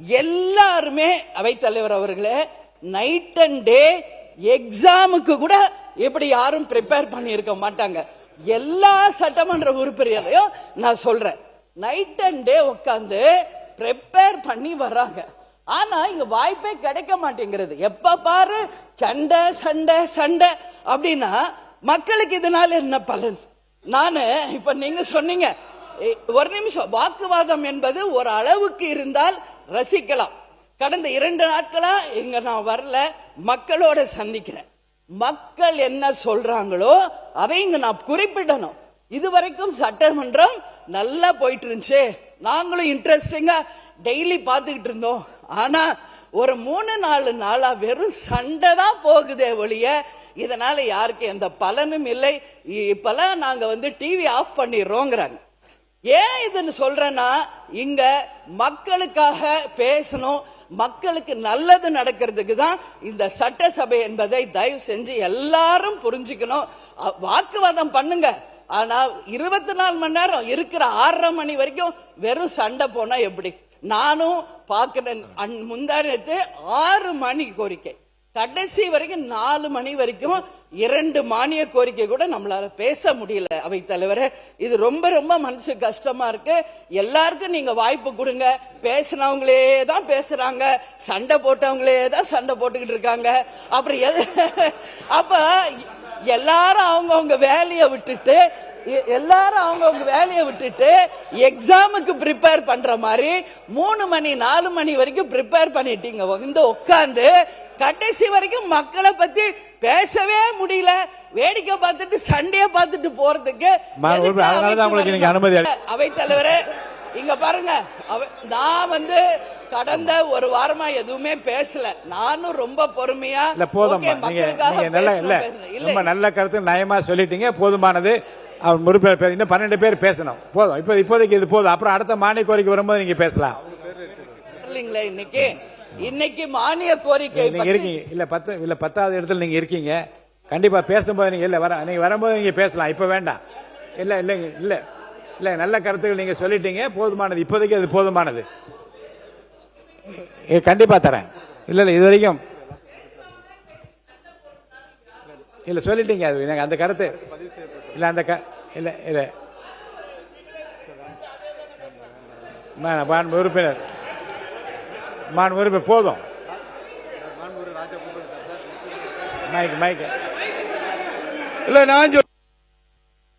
எல்லாருமே அவைத்தலைவர் அவர்களே நைட் அண்ட் டே எக்ஸாமுக்கு கூட எப்படி யாரும் ப்ரிப்பேர் பண்ணி இருக்க மாட்டாங்க. எல்லா சட்டமன்ற உறுப்பினரையும் நான் சொல்றேன், நைட் அண்ட் டே உட்கார்ந்து ப்ரிப்பேர் பண்ணி வர்றாங்க. ஆனா இங்க வாய்ப்பே கிடைக்க மாட்டேங்கிறது. எப்ப பாரு சண்டை சண்டை சண்டை அப்படின்னா மக்களுக்கு இதனால என்ன பலன்? நானு இப்ப நீங்க சொன்னீங்க ஒரு நிமிஷம், வாக்குவாதம் என்பது ஒரு அளவுக்கு இருந்தால் ரசிக்கலாம். கடந்த 2 நாட்களா இங்க நான் வரல, மக்களோட சந்திக்கிறேன். மக்கள் என்ன சொல்றாங்களோ அதை இங்க நான் குறிப்பிடணும். இதுவரைக்கும் சட்டமன்றம் நல்லா போயிட்டு இருந்துச்சு, நாங்களும் இன்ட்ரெஸ்டிங்கா டெய்லி பார்த்துக்கிட்டு இருந்தோம். ஆனா ஒரு 3-4 நாளா வெறும் சண்டை தான் போகுதே ஒழிய இதனால யாருக்கு எந்த பலனும் இல்லை. இப்பெல்லாம் நாங்க டிவி ஆஃப் பண்ணிடுறோங்கிறாங்க. ஏன் இதுன்னு சொல்றேன்னா, இங்க மக்களுக்காக பேசணும், மக்களுக்கு நல்லது நடக்கிறதுக்கு தான் இந்த சட்டசபை என்பதை தயவு செஞ்சு எல்லாரும் புரிஞ்சுக்கணும். வாக்குவாதம் பண்ணுங்க, ஆனா 24 மணி நேரம் இருக்கிற 6:30 மணி வரைக்கும் வெறும் சண்டை போனா எப்படி? நானும் பாக்குறேன். முந்தானத்து 6 மணி கோரிக்கை, கடைசி வரைக்கும் 4 மணி வரைக்கும் 2 மானிய கோரிக்கை கூட நம்மளால பேச முடியல. அவை தலைவரே, இது ரொம்ப ரொம்ப மனசு கஷ்டமா இருக்கு. எல்லாருக்கும் நீங்க வாய்ப்பு கொடுங்க. பேசினவங்களே தான் பேசுறாங்க, சண்டை போட்டவங்களே தான் சண்டை போட்டுக்கிட்டு இருக்காங்க. அப்புறம் அப்ப எல்லாரும் அவங்கவுங்க வேலையை விட்டுட்டு எக்ஸாமுக்கு ப்ரிப்பேர் பண்ற மாதிரி 3 மணி 4 மணி வரைக்கும் ப்ரிப்பேர் பண்ணிட்டீங்க. உட்கார்ந்து கடைசி வரைக்கும் மக்களை பத்தி பேசவே முடியல. வேடிக்கை பார்த்துட்டு சண்டையை பார்த்துட்டு போறதுக்கு அவை தலைவரே இங்க பாருங்க, நான் கடந்த ஒரு வாரமா எதுவுமே பேசல. நானும் ரொம்ப பொறுமையா நல்ல கருத்து நயமா சொல்லிட்டீங்க, போதுமானது. இன்னும் 12 பேர் பேசணும், போதும். இப்போதைக்கு இது போதும். அப்புறம் அடுத்த மானிய கோரிக்கை வரும்போது நீங்க பேசலாம். இன்னைக்கு மானிய கோரிக்கை நீங்க இருக்கீங்க இல்ல 10வது இடத்துல நீங்க இருக்கீங்க. கண்டிப்பா பேசும்போது நீங்க நீங்க வரும்போது நீங்க பேசலாம், இப்ப வேண்டாம். இல்ல நல்ல கருத்துக்கள் நீங்க சொல்லிட்டீங்க, போதுமானது. இப்போதைக்கு அது போதுமானது. கண்டிப்பா தரேன். இல்ல இது வரைக்கும் இல்ல சொல்லிட்டீங்க, அது அந்த கருத்து இல்ல அந்த இல்ல இல்ல உறுப்பினர் போதும். இல்ல நான்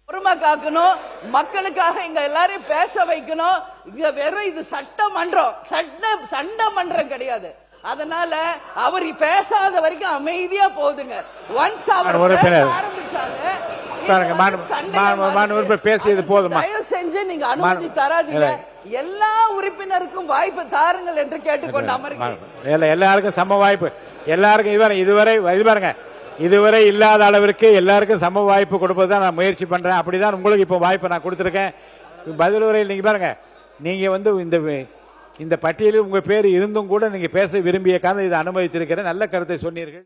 பொறுமை காக்கணும், மக்களுக்காக இங்க எல்லாரையும் பேச வைக்கணும். இங்க வெறும் இது சட்டமன்றம், சண்டை மன்றம் கிடையாது. அதனால அவர் பேசாத வரைக்கும் அமைதியா போகுதுங்க. ஒன்ஸ் அவர் ஆரம்பிச்சாங்க பேசியது போதுமா? தயவு செஞ்சு நீங்க அனுமதி தராதீங்க. எல்லா உறுப்பினருக்கும் வாய்ப்பு தாருங்கள் என்று கேட்டுக்கொண்டு அமர்கிறேன். எல்லாருக்கும் சம வாய்ப்பு, எல்லாருக்கும் இதுவரை இல்லாத அளவிற்கு எல்லாருக்கும் சம வாய்ப்பு கொடுப்பதுதான் நான் முயற்சி பண்றேன். அப்படிதான் உங்களுக்கு இப்ப வாய்ப்பு நான் கொடுத்திருக்கேன். பதில் உரையில் நீங்க பாருங்க, நீங்க இந்த பட்டியலில் உங்க பேர் இருந்தும் கூட நீங்க பேச விரும்பிய காரணம் இதை அனுமதித்திருக்கிறேன். நல்ல கருத்தை சொன்னீர்கள்.